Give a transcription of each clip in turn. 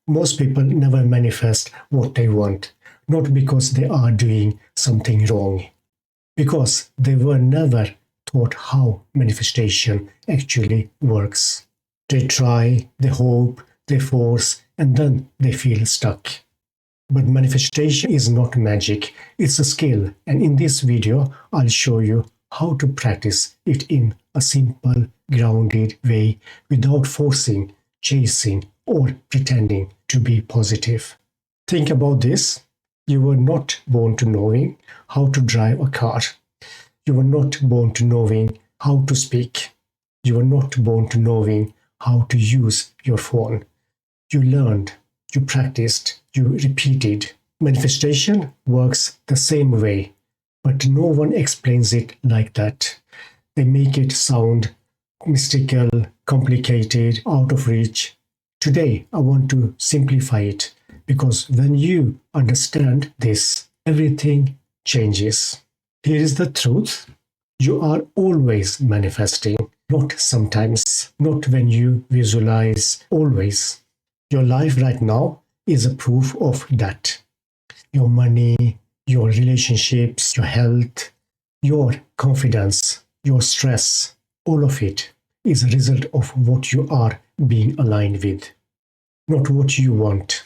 Most people never manifest what they want, not because they are doing something wrong, because they were never taught how manifestation actually works. They try, they hope, they force, and then they feel stuck. But manifestation is not magic, it's a skill, and in this video, I'll show you how to practice it in a simple, grounded way without forcing, chasing, or pretending to be positive. Think about this. You were not born to knowing how to drive a car. You were not born to knowing how to speak. You were not born to knowing how to use your phone. You learned, you practiced, you repeated. Manifestation works the same way, but no one explains it like that. They make it sound mystical, complicated, out of reach. Today, I want to simplify it because when you understand this, everything changes. Here is the truth. You are always manifesting, not sometimes, not when you visualize, always. Your life right now is a proof of that. Your money, your relationships, your health, your confidence, your stress, all of it is a result of what you are being aligned with. Not what you want,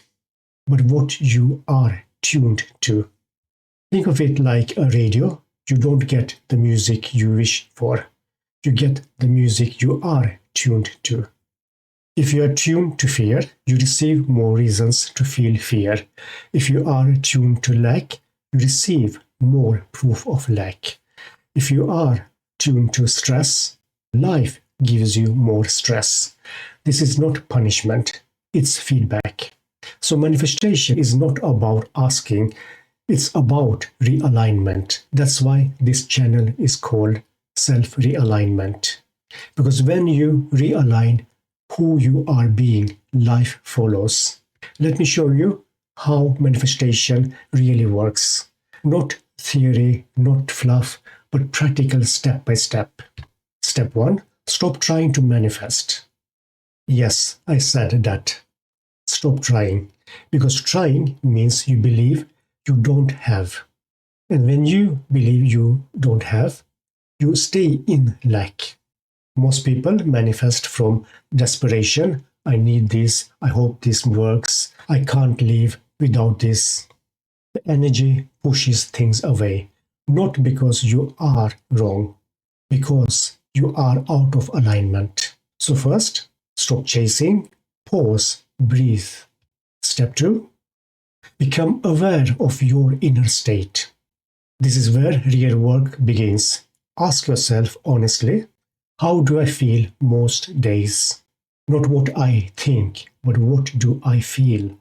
but what you are tuned to. Think of it like a radio. You don't get the music you wish for. You get the music you are tuned to. If you are tuned to fear, you receive more reasons to feel fear. If you are tuned to lack, you receive more proof of lack. If you are tuned to stress, life gives you more stress. This is not punishment, it's feedback. So manifestation is not about asking, it's about realignment. That's why this channel is called self-realignment. Because when you realign who you are being, life follows. Let me show you how manifestation really works. Not theory, not fluff, but practical step by step. Step 1, stop trying to manifest. Yes, I said that. Stop trying. Because trying means you believe you don't have. And when you believe you don't have, you stay in lack. Most people manifest from desperation. I need this. I hope this works. I can't live without this. The energy pushes things away. Not because you are wrong, because you are out of alignment. So first, stop chasing, pause, breathe. Step 2, become aware of your inner state. This is where real work begins. Ask yourself honestly, how do I feel most days? Not what I think, but what do I feel?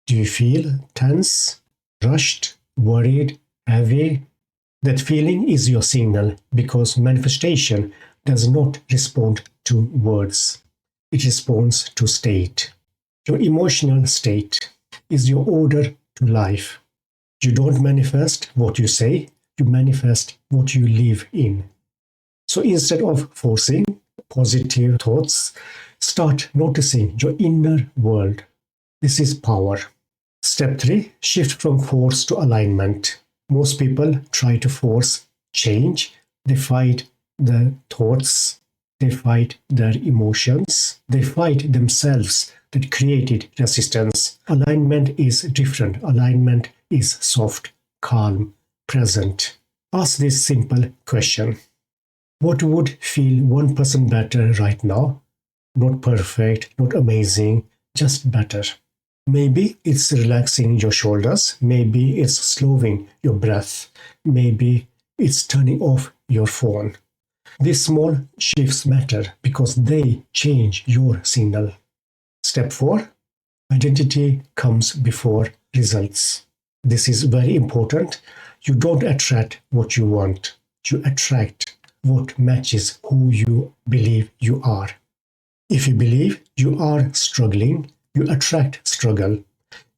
Do you feel tense, rushed, worried, heavy? That feeling is your signal because manifestation does not respond to words. It responds to state. Your emotional state is your order to life. You don't manifest what you say, you manifest what you live in. So instead of forcing positive thoughts, start noticing your inner world. This is power. Step 3, shift from force to alignment. Most people try to force change. They fight their thoughts. They fight their emotions. They fight themselves that created resistance. Alignment is different. Alignment is soft, calm, present. Ask this simple question. What would feel 1% better right now? Not perfect, not amazing, just better. Maybe it's relaxing your shoulders. Maybe it's slowing your breath. Maybe it's turning off your phone. These small shifts matter because they change your signal. Step 4, identity comes before results. This is very important. You don't attract what you want. You attract what matches who you believe you are. If you believe you are struggling, you attract struggle.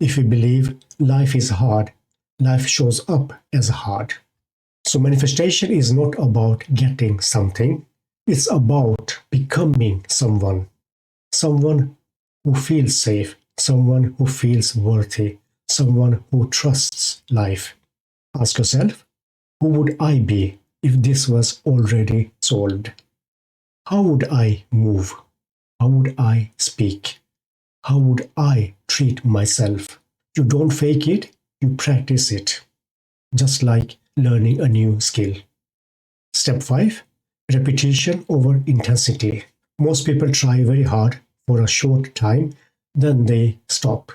If you believe life is hard, life shows up as hard. So manifestation is not about getting something. It's about becoming someone. Someone who feels safe, someone who feels worthy, someone who trusts life. Ask yourself, who would I be if this was already solved? How would I move? How would I speak? How would I treat myself? You don't fake it, you practice it. Just like learning a new skill. Step 5. Repetition over intensity. Most people try very hard for a short time, then they stop.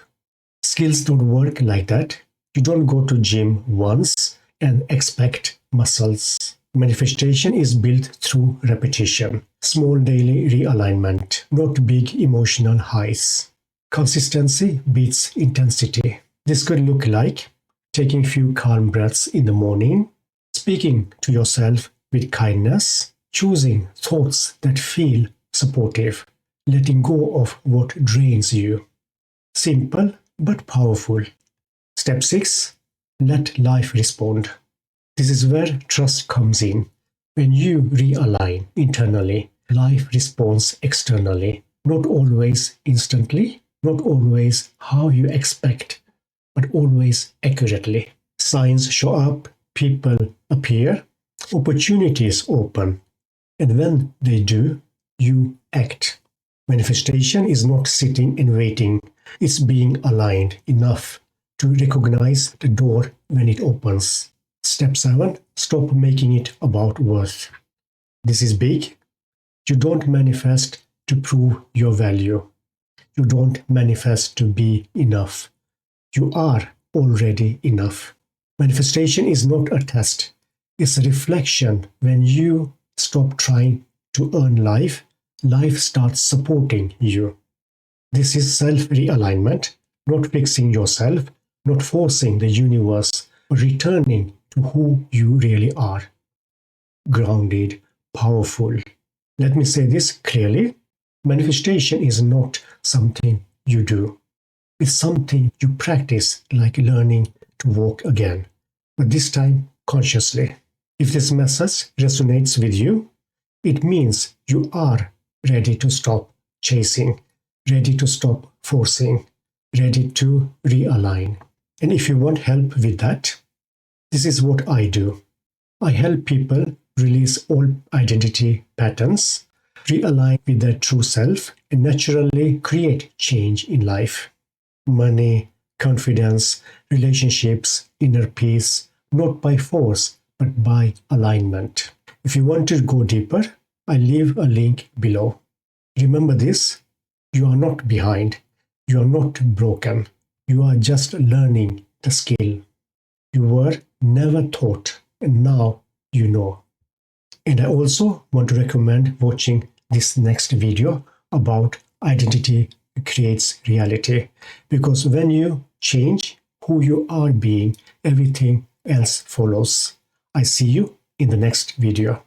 Skills don't work like that. You don't go to gym once and expect muscles. Manifestation is built through repetition. Small daily realignment, not big emotional highs. Consistency beats intensity. This could look like taking few calm breaths in the morning, speaking to yourself with kindness, choosing thoughts that feel supportive, letting go of what drains you. Simple but powerful. Step 6. Let life respond. This is where trust comes in. When you realign internally, life responds externally. Not always instantly, not always how you expect, but always accurately. Signs show up, people appear, opportunities open, and when they do, you act. Manifestation is not sitting and waiting, it's being aligned enough to recognize the door when it opens. Step 7. Stop making it about worth. This is big. You don't manifest to prove your value. You don't manifest to be enough. You are already enough. Manifestation is not a test. It's a reflection. When you stop trying to earn life, life starts supporting you. This is self-realignment, not fixing yourself, not forcing the universe, but returning to who you really are. Grounded, powerful. Let me say this clearly. Manifestation is not something you do. It's something you practice, like learning to walk again, but this time consciously. If this message resonates with you, it means you are ready to stop chasing, ready to stop forcing, ready to realign. And if you want help with that, this is what I do. I help people release old identity patterns, realign with their true self, and naturally create change in life. Money, confidence, relationships, inner peace, not by force, but by alignment. If you want to go deeper, I leave a link below. Remember this, you are not behind, you are not broken, you are just learning the skill. You were never taught, and now you know. And I also want to recommend watching this next video about identity creates reality. Because when you change who you are being, everything else follows. I see you in the next video.